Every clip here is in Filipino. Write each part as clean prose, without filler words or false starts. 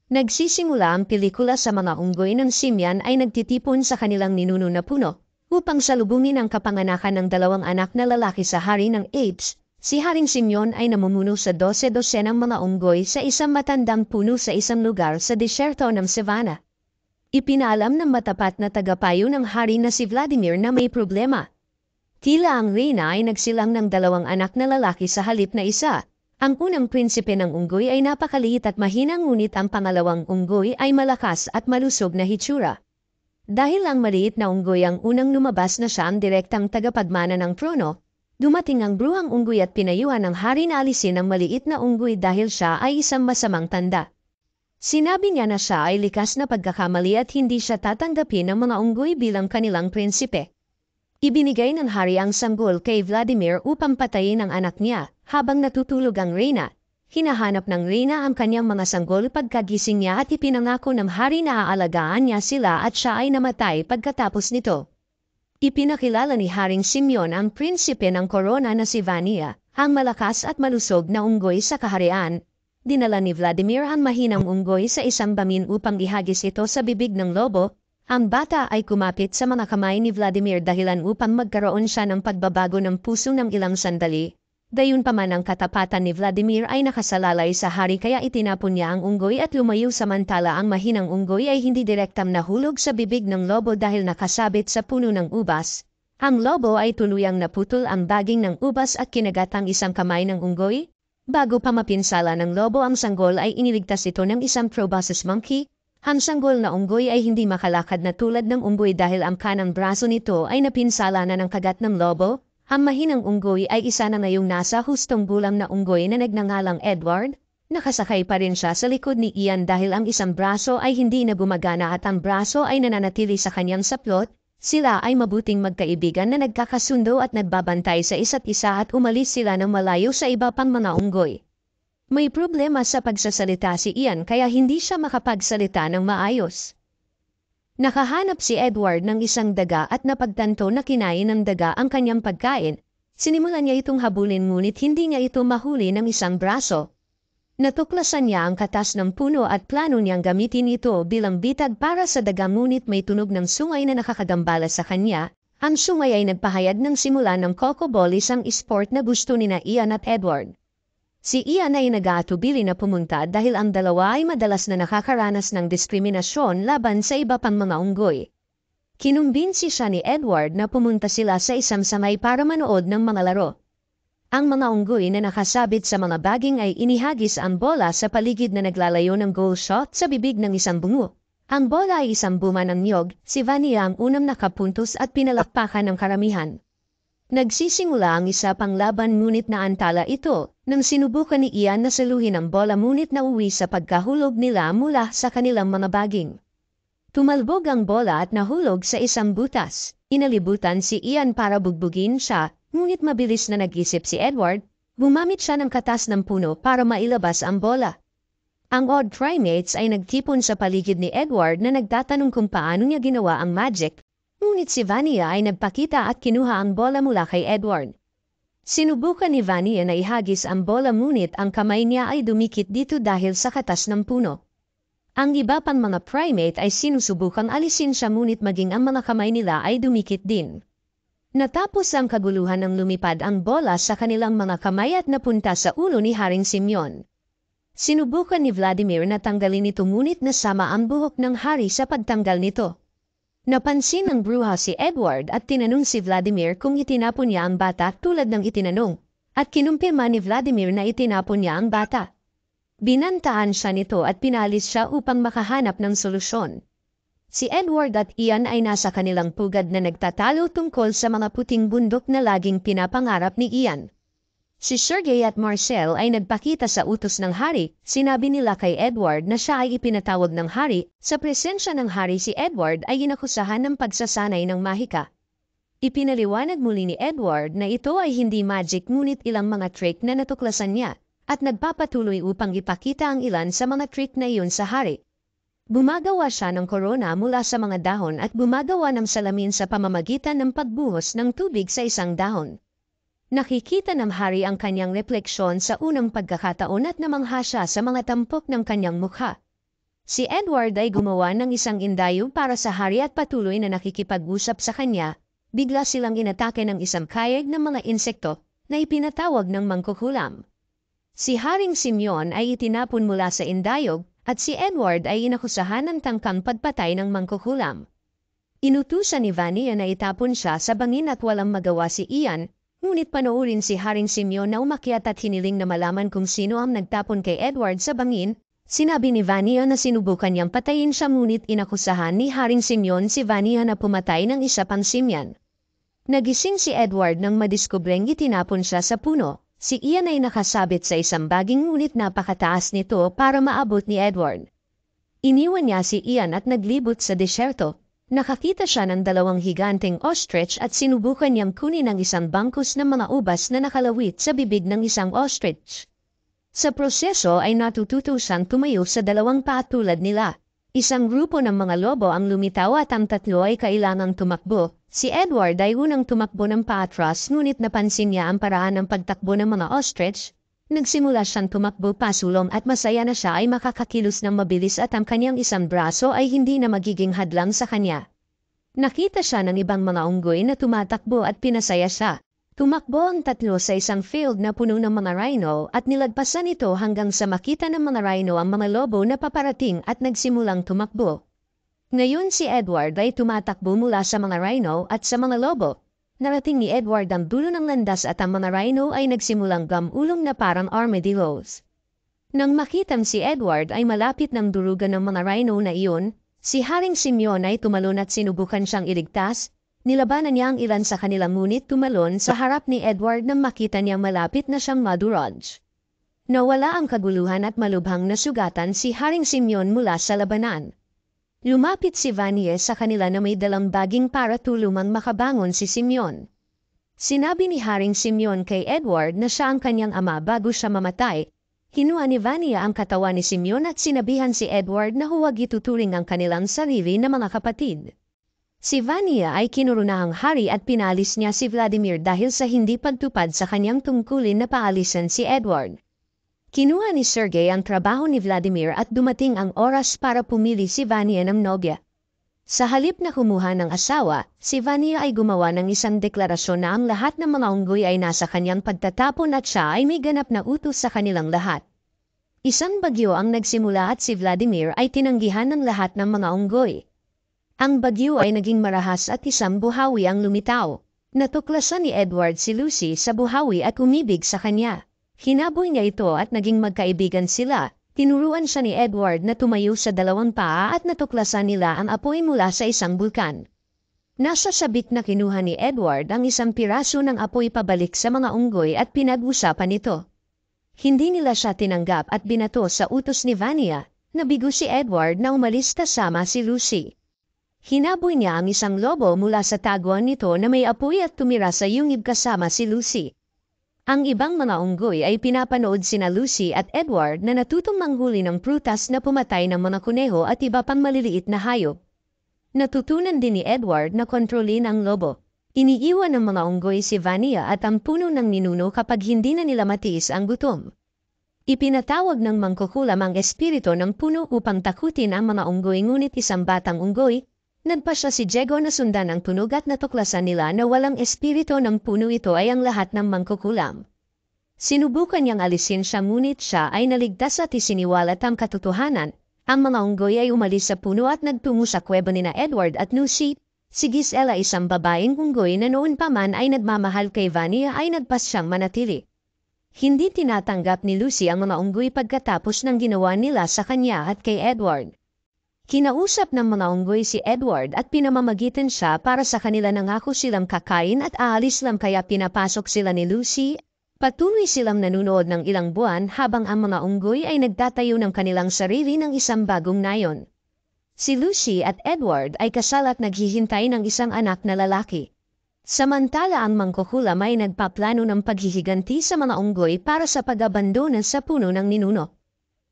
Nagsisimula ang pelikula sa mga unggoy ng simyan ay nagtitipon sa kanilang ninuno na puno upang salubungin ang kapanganakan ng dalawang anak na lalaki sa hari ng apes. Si Haring Simyon ay namumuno sa 12-dosenang mga unggoy sa isang matandang puno sa isang lugar sa disyerto ng Savannah. Ipinaalam ng matapat na tagapayo ng hari na si Vladimir na may problema. Tila ang reyna ay nagsilang ng dalawang anak na lalaki sa halip na isa. Ang unang prinsipe ng unggoy ay napakaliit at mahina, ngunit ang pangalawang unggoy ay malakas at malusog na hitsura. Dahil ang maliit na unggoy ang unang lumabas na siya ang direktang tagapagmana ng trono, dumating ang bruhang unggoy at pinayuhan ng hari na alisin ang maliit na unggoy dahil siya ay isang masamang tanda. Sinabi niya na siya ay likas na pagkakamali at hindi siya tatanggapin ng mga unggoy bilang kanilang prinsipe. Ibinigay ng hari ang sanggol kay Vladimir upang patayin ang anak niya. Habang natutulog ang reyna, hinahanap ng reyna ang kanyang mga sanggol pagkagising niya at ipinangako ng hari na aalagaan niya sila at siya ay namatay pagkatapos nito. Ipinakilala ni Haring Simyon ang prinsipe ng korona na si Vania, ang malakas at malusog na unggoy sa kaharian. Dinala ni Vladimir ang mahinang unggoy sa isang bamin upang ihagis ito sa bibig ng lobo. Ang bata ay kumapit sa mga kamay ni Vladimir dahilan upang magkaroon siya ng pagbabago ng puso ng ilang sandali. Gayunpaman ang katapatan ni Vladimir ay nakasalalay sa hari kaya itinapon niya ang unggoy at lumayo, samantala ang mahinang unggoy ay hindi direktang nahulog sa bibig ng lobo dahil nakasabit sa puno ng ubas. Ang lobo ay tuluyang naputol ang baging ng ubas at kinagat ang isang kamay ng unggoy. Bago pa mapinsala ng lobo ang sanggol ay iniligtas ito ng isang proboscis monkey. Ang sanggol na unggoy ay hindi makalakad na tulad ng unggoy dahil ang kanang braso nito ay napinsala na ng kagat ng lobo. Ang mahinang unggoy ay isa na ngayong nasa hustong gulang na unggoy na nagngangalang Edward. Nakasakay pa rin siya sa likod ni Ian dahil ang isang braso ay hindi na gumagana at ang braso ay nananatili sa kanyang saplot. Sila ay mabuting magkaibigan na nagkakasundo at nagbabantay sa isa't isa at umalis sila ng malayo sa iba pang mga unggoy. May problema sa pagsasalita si Ian kaya hindi siya makapagsalita ng maayos. Nakahanap si Edward ng isang daga at napagtanto na kinain ng daga ang kanyang pagkain. Sinimulan niya itong habulin ngunit hindi niya ito mahuli ng isang braso. Natuklasan niya ang katas ng puno at plano niyang gamitin ito bilang bitag para sa daga, ngunit may tunog ng sungay na nakakagambala sa kanya. Ang sungay ay nagpahayag ng simula ng Coco Ball, isang sport na gusto ni Ian at Edward. Si Ian ay nag-aatubili na pumunta dahil ang dalawa ay madalas na nakakaranas ng diskriminasyon laban sa iba pang mga unggoy. Kinumbinsi siya ni Edward na pumunta sila sa isang sangay para manood ng mga laro. Ang mga unggoy na nakasabit sa mga baging ay inihagis ang bola sa paligid na naglalayo ng goal shot sa bibig ng isang bungo. Ang bola ay isang buma ng niyog. Si Vania ang unang nakapuntos at pinalakpakan ng karamihan. Nagsisimula ang isa pang laban ngunit naantala ito nang sinubukan ni Ian na saluhin ang bola ngunit nauwi sa pagkahulog nila mula sa kanilang mga baging. Tumalbog ang bola at nahulog sa isang butas. Inalibutan si Ian para bugbugin siya, ngunit mabilis na nag-isip si Edward. Gumamit siya ng katas ng puno para mailabas ang bola. Ang odd primates ay nagtipon sa paligid ni Edward na nagtatanong kung paano niya ginawa ang magic. Ngunit si Vania ay nagpakita at kinuha ang bola mula kay Edward. Sinubukan ni Vania na ihagis ang bola ngunit ang kamay niya ay dumikit dito dahil sa katas ng puno. Ang iba pang mga primate ay sinusubukang alisin siya ngunit maging ang mga kamay nila ay dumikit din. Natapos ang kaguluhan ng lumipad ang bola sa kanilang mga kamay at napunta sa ulo ni Haring Simyon. Sinubukan ni Vladimir na tanggalin ito ngunit nasama ang buhok ng hari sa pagtanggal nito. Napansin ng bruha si Edward at tinanong si Vladimir kung itinapon niya ang bata tulad ng itinanong, at kinumpirma ni Vladimir na itinapon niya ang bata. Binantaan siya nito at pinalis siya upang makahanap ng solusyon. Si Edward at Ian ay nasa kanilang pugad na nagtatalo tungkol sa mga puting bundok na laging pinapangarap ni Ian. Si Sergey at Marcel ay nagpakita sa utos ng hari. Sinabi nila kay Edward na siya ay ipinatawag ng hari. Sa presensya ng hari, si Edward ay inakusahan ng pagsasanay ng mahika. Ipinaliwanag muli ni Edward na ito ay hindi magic ngunit ilang mga trick na natuklasan niya, at nagpapatuloy upang ipakita ang ilan sa mga trick na iyon sa hari. Gumagawa siya ng korona mula sa mga dahon at gumagawa ng salamin sa pamamagitan ng pagbuhos ng tubig sa isang dahon. Nakikita ng hari ang kanyang refleksyon sa unang pagkakataon at namangha siya sa mga tampok ng kanyang mukha. Si Edward ay gumawa ng isang indayo para sa hari at patuloy na nakikipag-usap sa kanya. Bigla silang inatake ng isang kayag ng mga insekto na ipinatawag ng mangkukulam. Si Haring Simeon ay itinapon mula sa indayog at si Edward ay inakusahan ng tangkang pagpatay ng mangkukulam. Inutusan ni Vania na itapon siya sa bangin at walang magawa si Ian, ngunit panoorin si Haring Simeon na umakyat at hiniling na malaman kung sino ang nagtapon kay Edward sa bangin. Sinabi ni Vania na sinubukan niyang patayin siya ngunit inakusahan ni Haring Simeon si Vania na pumatay ng isa pang simyan. Nagising si Edward nang madiskubreng itinapon siya sa puno. Si Ian ay nakasabit sa isang baging ngunit napakataas nito para maabot ni Edward. Iniwan niya si Ian at naglibot sa desyerto. Nakakita siya ng dalawang higanteng ostrich at sinubukan niyang kunin ang isang bangkus ng mga ubas na nakalawit sa bibig ng isang ostrich. Sa proseso ay natututo siyang tumayo sa dalawang paa tulad nila. Isang grupo ng mga lobo ang lumitaw at ang tatlo ay kailangang tumakbo. Si Edward ay unang tumakbo ng paatras ngunit napansin niya ang paraan ng pagtakbo ng mga ostrich. Nagsimula siyang tumakbo pasulong at masaya na siya ay makakakilos ng mabilis at ang kanyang isang braso ay hindi na magiging hadlang sa kanya. Nakita siya ng ibang mga unggoy na tumatakbo at pinasaya siya. Tumakbo ang tatlo sa isang field na puno ng mga rhino at nilagpasan ito hanggang sa makita ng mga rhino ang mga lobo na paparating at nagsimulang tumakbo. Ngayon si Edward ay tumatakbo mula sa mga rhino at sa mga lobo. Narating ni Edward ang dulo ng landas at ang mga rhino ay nagsimulang gamulong na parang armadillos. Nang makitam si Edward ay malapit ng durugan ng mga rhino na iyon, si Haring Simeon ay tumalon at sinubukan siyang iligtas. Nilabanan niya ang ilan sa kanilang ngunit tumalon sa harap ni Edward nang makita niyang malapit na siyang madurog. Nawala ang kaguluhan at malubhang nasugatan si Haring Simeon mula sa labanan. Lumapit si Vania sa kanila na may dalang baging para tulungang makabangon si Simeon. Sinabi ni Haring Simeon kay Edward na siya ang kanyang ama bago siya mamatay. Kinuha ni Vania ang katawan ni Simeon at sinabihan si Edward na huwag ituturing ang kanilang sarili na mga kapatid. Si Vania ay kinurunahang hari at pinalis niya si Vladimir dahil sa hindi pagtupad sa kanyang tungkulin na paalisan si Edward. Kinuha ni Sergey ang trabaho ni Vladimir at dumating ang oras para pumili si Vania ng nobya. Sa halip na kumuha ng asawa, si Vania ay gumawa ng isang deklarasyon na ang lahat ng mga unggoy ay nasa kanyang pagtatapon at siya ay may ganap na utos sa kanilang lahat. Isang bagyo ang nagsimula at si Vladimir ay tinanggihan ng lahat ng mga unggoy. Ang bagyo ay naging marahas at isang buhawi ang lumitaw. Natuklasan ni Edward si Lucy sa buhawi at umibig sa kanya. Hinaboy niya ito at naging magkaibigan sila. Tinuruan siya ni Edward na tumayo sa dalawang paa at natuklasan nila ang apoy mula sa isang bulkan. Nasa sabik na kinuha ni Edward ang isang piraso ng apoy pabalik sa mga unggoy at pinag-usapan ito. Hindi nila siya tinanggap at binato sa utos ni Vania. Nabigo si Edward na umalis kasama si Lucy. Hinaboy niya ang isang lobo mula sa taguan nito na may apoy at tumira sa yungib kasama si Lucy. Ang ibang mga unggoy ay pinapanood sina Lucy at Edward na natutong manghuli ng prutas na pumatay ng mga kuneho at iba pang maliliit na hayop. Natutunan din ni Edward na kontrolin ang lobo. Iniiwan ng mga unggoy si Vania at ang puno ng ninuno kapag hindi na nila matiis ang gutom. Ipinatawag ng mangkukulam ang espiritu ng puno upang takutin ang mga unggoy ngunit isang batang unggoy. Nagpasya si Diego na sundan ang tunog at natuklasan nila na walang espiritu ng puno ito ay ang lahat ng mangkukulam. Sinubukan niyang alisin siya ngunit siya ay naligtas at isiniwalat ang katotohanan. Ang mga unggoy ay umalis sa puno at nagtungo sa kuweba ni Edward at Lucy. Si Gisela, isang babaeng unggoy na noon pa man ay nagmamahal kay Vania, ay nagpas siyang manatili. Hindi tinatanggap ni Lucy ang mga unggoy pagkatapos ng ginawa nila sa kanya at kay Edward. Kinausap ng mga unggoy si Edward at pinamamagitan siya para sa kanila nangako silang kakain at aalis lang kaya pinapasok sila ni Lucy. Patuloy silang nanunood ng ilang buwan habang ang mga unggoy ay nagtatayo ng kanilang sarili ng isang bagong nayon. Si Lucy at Edward ay kasal at naghihintay ng isang anak na lalaki. Samantala ang mangkukulam ay nagpaplano ng paghihiganti sa mga unggoy para sa pag-abandona sa puno ng ninuno.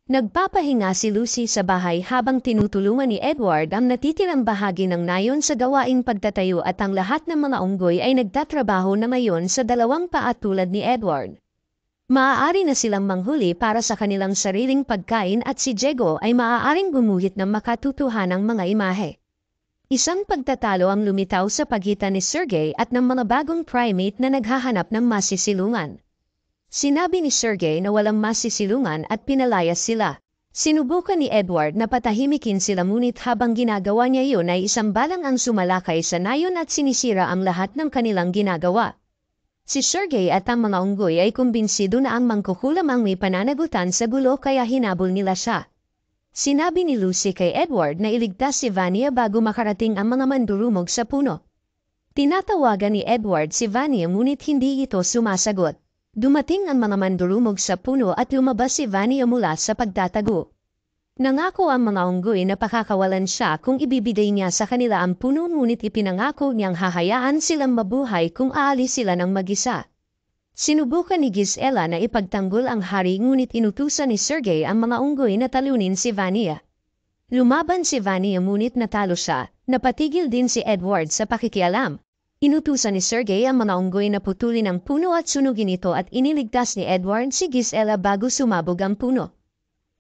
Nagpapahinga si Lucy sa bahay habang tinutulungan ni Edward ang natitirang bahagi ng nayon sa gawaing pagtatayo at ang lahat ng mga unggoy ay nagtatrabaho na ngayon sa dalawang paa tulad ni Edward. Maaari na silang manghuli para sa kanilang sariling pagkain at si Diego ay maaaring gumuhit ng makatutuhanang mga imahe. Isang pagtatalo ang lumitaw sa pagitan ni Sergey at ng mga bagong primate na naghahanap ng masisilungan. Sinabi ni Sergey na walang masisilungan at pinalayas sila. Sinubukan ni Edward na patahimikin sila ngunit habang ginagawa niya yun ay isang balang ang sumalakay sa nayon at sinisira ang lahat ng kanilang ginagawa. Si Sergey at ang mga unggoy ay kumbinsido na ang mangkukulam ang may pananagutan sa gulo kaya hinabol nila siya. Sinabi ni Lucy kay Edward na iligtas si Vania bago makarating ang mga mandurumog sa puno. Tinatawagan ni Edward si Vania ngunit hindi ito sumasagot. Dumating ang mga mandurumog sa puno at lumabas si Vania mula sa pagtatago. Nangako ang mga unggoy na pakakawalan siya kung ibibigay niya sa kanila ang puno ngunit ipinangako niyang hahayaan silang mabuhay kung aalis sila ng mag-isa. Sinubukan ni Gisela na ipagtanggol ang hari ngunit inutusan ni Sergey ang mga unggoy na talunin si Vania. Lumaban si Vania ngunit natalo siya, napatigil din si Edward sa pakikialam. Inutusan ni Sergey ang mga unggoy na putulin ang puno at sunugin ito at iniligtas ni Edward si Gisela bago sumabog ang puno.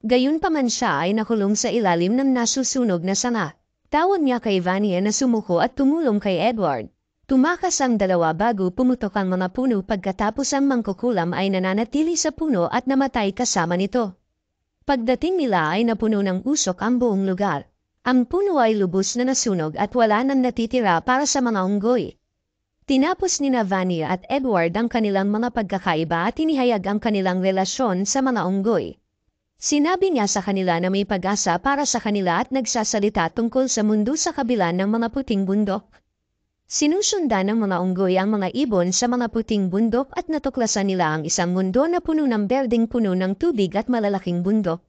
Gayunpaman siya ay nakulong sa ilalim ng nasusunog na sanga. Tawag niya kay Vania na sumuko at tumulong kay Edward. Tumakas ang dalawa bago pumutok ang mga puno pagkatapos ang mangkukulam ay nananatili sa puno at namatay kasama nito. Pagdating nila ay napuno ng usok ang buong lugar. Ang puno ay lubos na nasunog at wala nang natitira para sa mga unggoy. Tinapos ni Vania at Edward ang kanilang mga pagkakaiba at inihayag ang kanilang relasyon sa mga unggoy. Sinabi niya sa kanila na may pag-asa para sa kanila at nagsasalita tungkol sa mundo sa kabila ng mga puting bundok. Sinusundan ng mga unggoy ang mga ibon sa mga puting bundok at natuklasan nila ang isang mundo na puno ng berdeng puno ng tubig at malalaking bundok.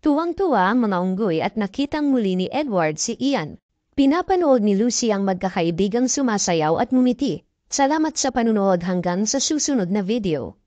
Tuwang-tuwa ang mga unggoy at nakitang muli ni Edward si Ian. Pinapanood ni Lucy ang magkakaibigang sumasayaw at ngumiti. Salamat sa panunood hanggang sa susunod na video.